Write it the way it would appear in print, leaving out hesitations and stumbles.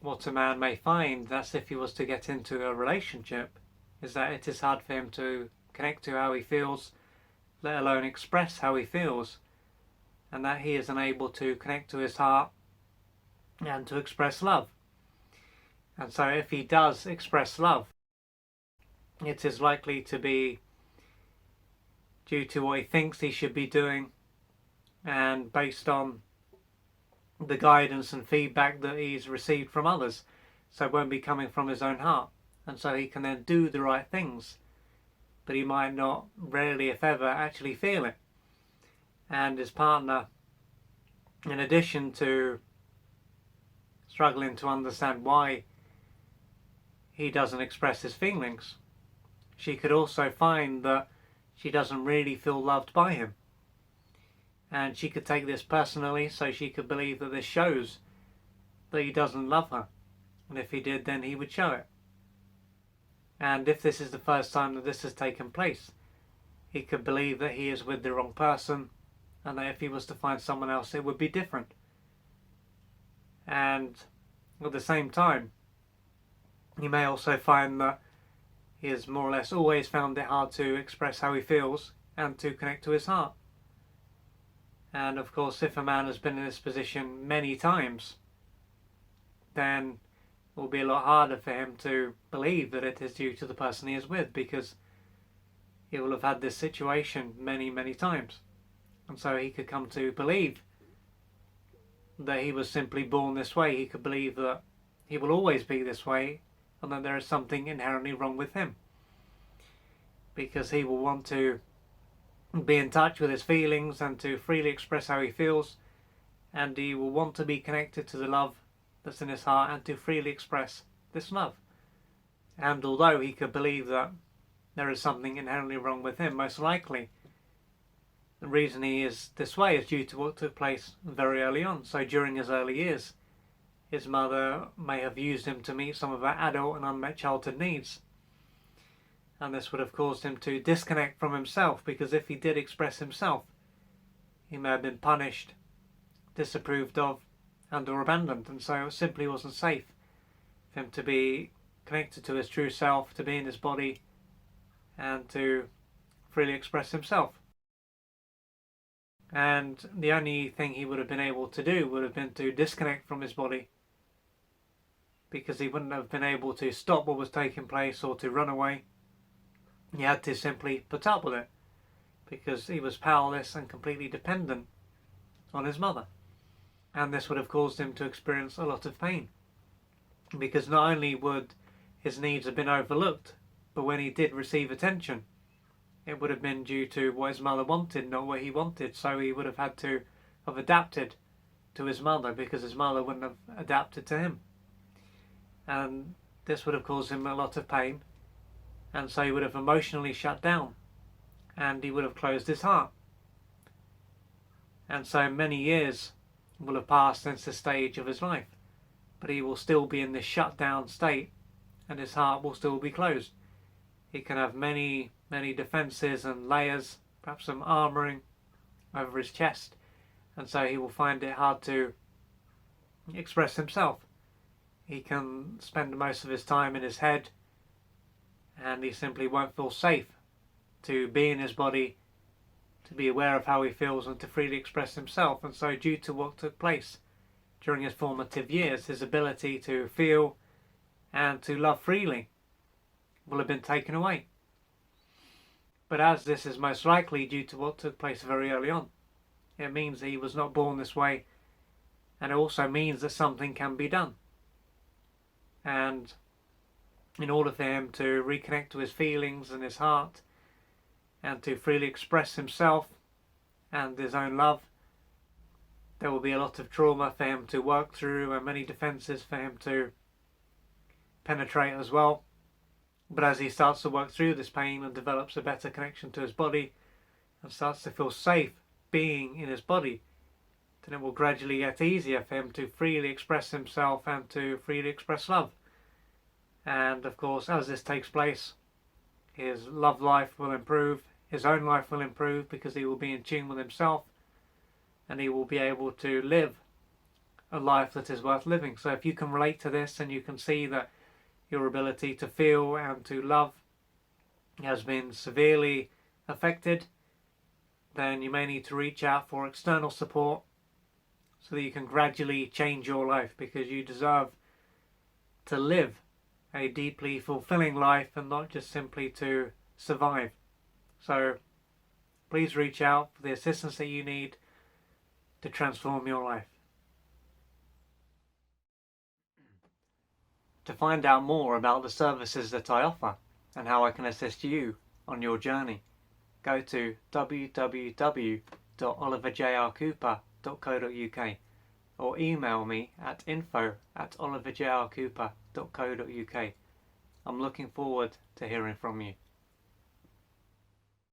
what a man may find, that's if he was to get into a relationship, is that it is hard for him to connect to how he feels, let alone express how he feels, and that he is unable to connect to his heart and to express love. And so if he does express love, it is likely to be due to what he thinks he should be doing and based on the guidance and feedback that he's received from others. So it won't be coming from his own heart. And so he can then do the right things, but he might not, rarely if ever, actually feel it. And his partner, in addition to struggling to understand why he doesn't express his feelings, she could also find that she doesn't really feel loved by him. And she could take this personally, so she could believe that this shows that he doesn't love her. And if he did, then he would show it. And if this is the first time that this has taken place, he could believe that he is with the wrong person, and that if he was to find someone else, it would be different. And at the same time, he may also find that he has more or less always found it hard to express how he feels and to connect to his heart. And of course, if a man has been in this position many times, then it will be a lot harder for him to believe that it is due to the person he is with, because he will have had this situation many, many times. And so he could come to believe that he was simply born this way. He could believe that he will always be this way, and that there is something inherently wrong with him, because he will want to be in touch with his feelings and to freely express how he feels, and he will want to be connected to the love that's in his heart and to freely express this love. And although he could believe that there is something inherently wrong with him, most likely the reason he is this way is due to what took place very early on. So during his early years, his mother may have used him to meet some of her adult and unmet childhood needs. And this would have caused him to disconnect from himself, because if he did express himself, he may have been punished, disapproved of, and or abandoned. And so it simply wasn't safe for him to be connected to his true self, to be in his body, and to freely express himself. And the only thing he would have been able to do would have been to disconnect from his body, because he wouldn't have been able to stop what was taking place or to run away. He had to simply put up with it, because he was powerless and completely dependent on his mother. And this would have caused him to experience a lot of pain, because not only would his needs have been overlooked, but when he did receive attention, it would have been due to what his mother wanted, not what he wanted. So he would have had to have adapted to his mother, because his mother wouldn't have adapted to him. And this would have caused him a lot of pain, and so he would have emotionally shut down, and he would have closed his heart. And so many years will have passed since this stage of his life, but he will still be in this shut down state, and his heart will still be closed. He can have many defences and layers, perhaps some armouring over his chest, and so he will find it hard to express himself. He can spend most of his time in his head, and he simply won't feel safe to be in his body, to be aware of how he feels, and to freely express himself. And so due to what took place during his formative years, his ability to feel and to love freely will have been taken away. But as this is most likely due to what took place very early on, it means that he was not born this way, and it also means that something can be done. And in order for him to reconnect to his feelings and his heart, and to freely express himself and his own love, there will be a lot of trauma for him to work through, and many defences for him to penetrate as well. But as he starts to work through this pain and develops a better connection to his body, and starts to feel safe being in his body, then it will gradually get easier for him to freely express himself and to freely express love. And of course, as this takes place, his love life will improve, his own life will improve, because he will be in tune with himself, and he will be able to live a life that is worth living. So if you can relate to this and you can see that your ability to feel and to love has been severely affected, then you may need to reach out for external support so that you can gradually change your life, because you deserve to live a deeply fulfilling life and not just simply to survive. So please reach out for the assistance that you need to transform your life. To find out more about the services that I offer and how I can assist you on your journey, go to www.oliverjrcooper.co.uk or email me at info@oliverjrcooper.co.uk. I'm looking forward to hearing from you.